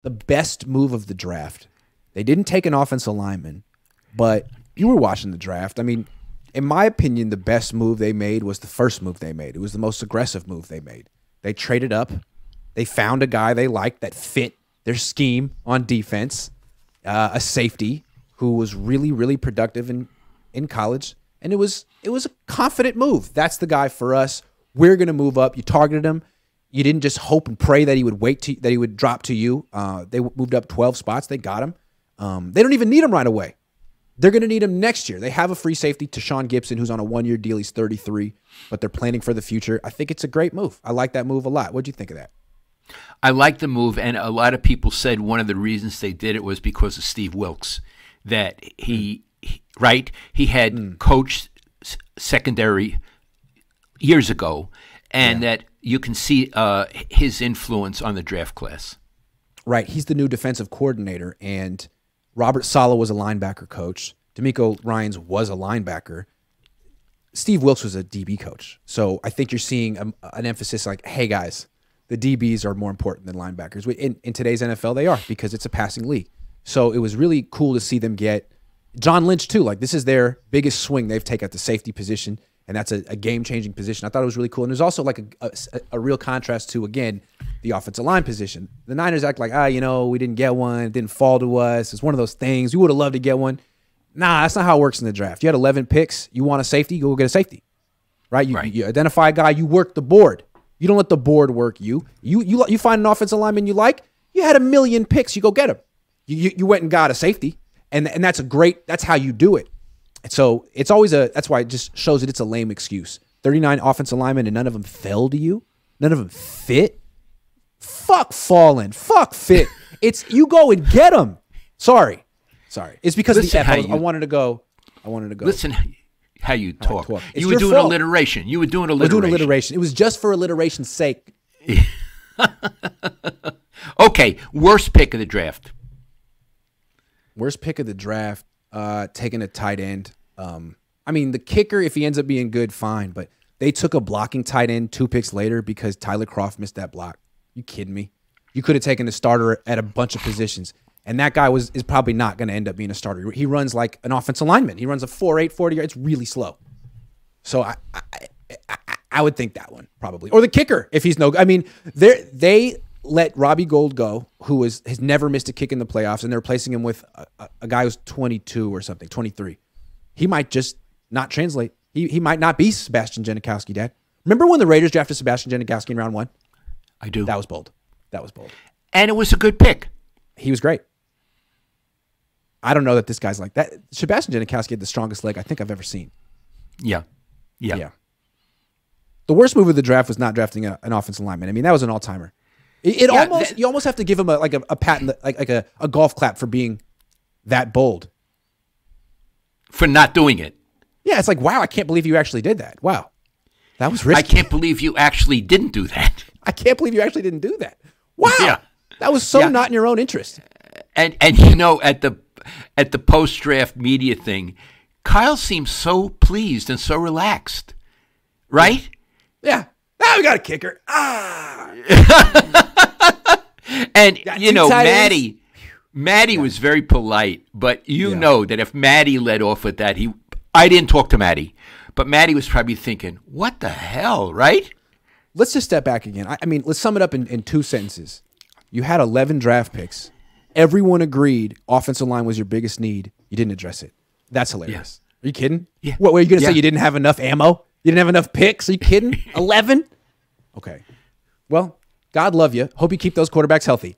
the best move of the draft. They didn't take an offensive lineman, but you were watching the draft. I mean, in my opinion, the best move they made was the first move they made. It was the most aggressive move they made. They traded up. They found a guy they liked that fit their scheme on defense, a safety who was really, really productive in college. And it was a confident move. That's the guy for us. We're going to move up. You targeted him. You didn't just hope and pray that he would that he would drop to you. They moved up 12 spots. They got him. They don't even need him right away. They're going to need him next year. They have a free safety, Tashawn Gibson, who's on a one-year deal. He's 33, but they're planning for the future. I think it's a great move. I like that move a lot. What do you think of that? I like the move, and a lot of people said one of the reasons they did it was because of Steve Wilkes, that he had coached secondary years ago, and that you can see his influence on the draft class. Right. He's the new defensive coordinator, and Robert Saleh was a linebacker coach. D'Amico Ryans was a linebacker. Steve Wilkes was a DB coach. So I think you're seeing an emphasis like, hey, guys, the DBs are more important than linebackers. In today's NFL, they are, because it's a passing league. So it was really cool to see them get John Lynch, too. Like, this is their biggest swing they've taken at the safety position, and that's a game-changing position. I thought it was really cool. And there's also like a real contrast to, again, the offensive line position. The Niners act like, we didn't get one. It didn't fall to us. It's one of those things. We would have loved to get one. Nah, that's not how it works in the draft. You had 11 picks. You want a safety, you go get a safety. Right? You identify a guy. You work the board. You don't let the board work you. You find an offensive lineman you like. You had 1 million picks. You go get him. You went and got a safety. And that's how you do it. And so it's always that's why it just shows that it's a lame excuse. 39 offensive linemen and none of them fell to you. None of them fit. Fuck falling. Fuck fit. It's you go and get them. Sorry. It's because of the F. I wanted to go. Listen how you talk. You were doing alliteration. We're doing alliteration. It was just for alliteration's sake. Okay, worst pick of the draft. Worst pick of the draft, taking a tight end. I mean, the kicker, if he ends up being good, fine. But they took a blocking tight end 2 picks later because Tyler Kroft missed that block. You kidding me? You could have taken a starter at a bunch of positions. And that guy is probably not going to end up being a starter. He runs like an offensive lineman. He runs a 4.8 40 yards. It's really slow. So I would think that one probably. Or the kicker, if he's no – I mean, they let Robbie Gould go, who has never missed a kick in the playoffs, and they're replacing him with a guy who's 22 or something, 23. He might just not translate. He might not be Sebastian Janikowski, Dad. Remember when the Raiders drafted Sebastian Janikowski in round 1? I do. That was bold. And it was a good pick. He was great. I don't know that this guy's like that. Sebastian Janikowski had the strongest leg I think I've ever seen. Yeah. The worst move of the draft was not drafting an offensive lineman. I mean, that was an all-timer. You almost have to give him a pat, like a golf clap for being that bold. For not doing it. Yeah, it's like, wow, I can't believe you actually did that. Wow. That was risky. I can't believe you actually didn't do that. I can't believe you actually didn't do that. Wow. Yeah. That was not in your own interest. And you know, at the post-draft media thing, Kyle seems so pleased and so relaxed. Right? Yeah. Now we got a kicker. And, you know, Maddie was very polite, but you know that if Maddie led off with that, I didn't talk to Maddie, but Maddie was probably thinking, what the hell, right? Let's just step back again. I mean, let's sum it up in 2 sentences. You had 11 draft picks. Everyone agreed offensive line was your biggest need. You didn't address it. That's hilarious. Are you kidding? Yeah. What, were you going to say you didn't have enough ammo? You didn't have enough picks? Are you kidding? 11? Okay. Well, God love you. Hope you keep those quarterbacks healthy.